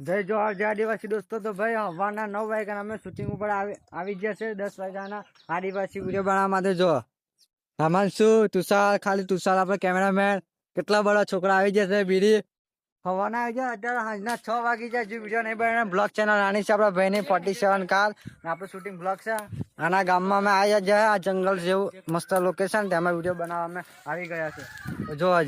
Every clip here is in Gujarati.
જય જોહાર જય આદિવાસી દોસ્તો. તો ભાઈ હવાના 9 વાગ્યા અમે શૂટિંગ ઉપર આવી ગયા છે. 10 વાગ્યાના આદિવાસી વિડીયો બનાવવા માટે. જો હેમાંશુ, તુષાર, ખાલી તુષાર આપણે કેમેરામેન, કેટલા બધા છોકરા આવી જશે. બીડી હવાના આવી ગયા. અત્યારે સાંજના 6 વાગી જાય. જો વિડીયો નહીં બને બ્લોગ ચેનલ આની છે આપણા ભાઈની 47 કાર આપણું શૂટિંગ બ્લોગ છે. આના ગામમાં અમે આવી જાય. આ જંગલ જેવું મસ્ત લોકેશન તેમાં વિડીયો બનાવવા અમે આવી ગયા છે. જોવા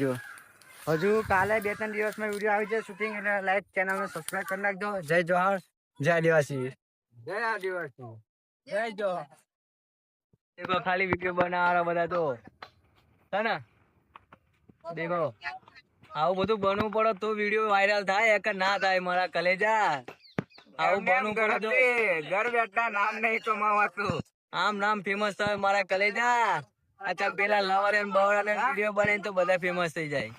હજુ કાલે 2-3 દિવસમાં વિડીયો આવી જાય શૂટિંગ. એટલે લાઈક ચેનલને સબસ્ક્રાઇબ કરી નાખજો. જય જોહાર જય આદિવાસી. જય આદિવાસી જય જોહાર. દેખો ખાલી વિડીયો બનાવવાના બધા તો છે ને. દેખો આવું બધું બનવું પડે તો વિડીયો વાયરલ થાય કે ના થાય મારા કલેજા. આવું બનવું પડે તો ઘર બેઠા નામ નહીં કમાવાતું. આમ નામ ફેમસ થાય મારા કલેજા. અચ્છા પેલા લવર એન્ડ બવર અને વિડીયો બને તો બધા ફેમસ થઈ જાય.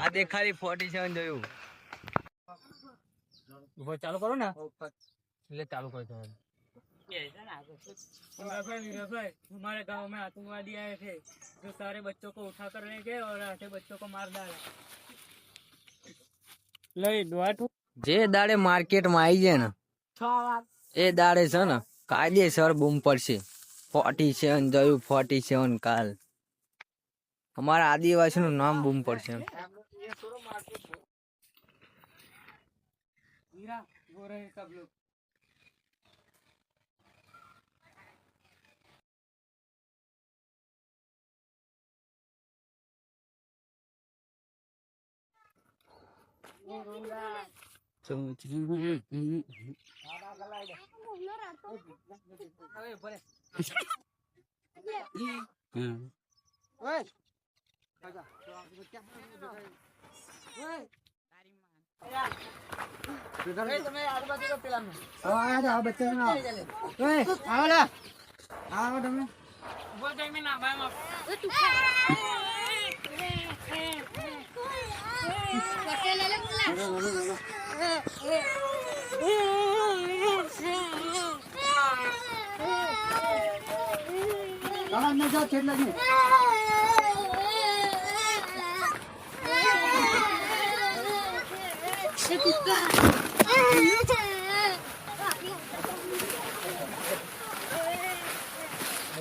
આ દેખાડી 47 જોયું. ચાલુ કરો ને એટલે ચાલુ કરો તમારે. हमारे गांव में आतंकवादी आए थे जो सारे बच्चों को उठा कर ले गए और आधे बच्चों को मार डाला. जे दाड़े मार्केट में आई जाए ना ए दाड़े છે ને કાયદેસર બૂમ પડશે. 47 જોયું 47 કાલ અમારા આદિવાસી નું નામ બૂમ પડશે. Kuka.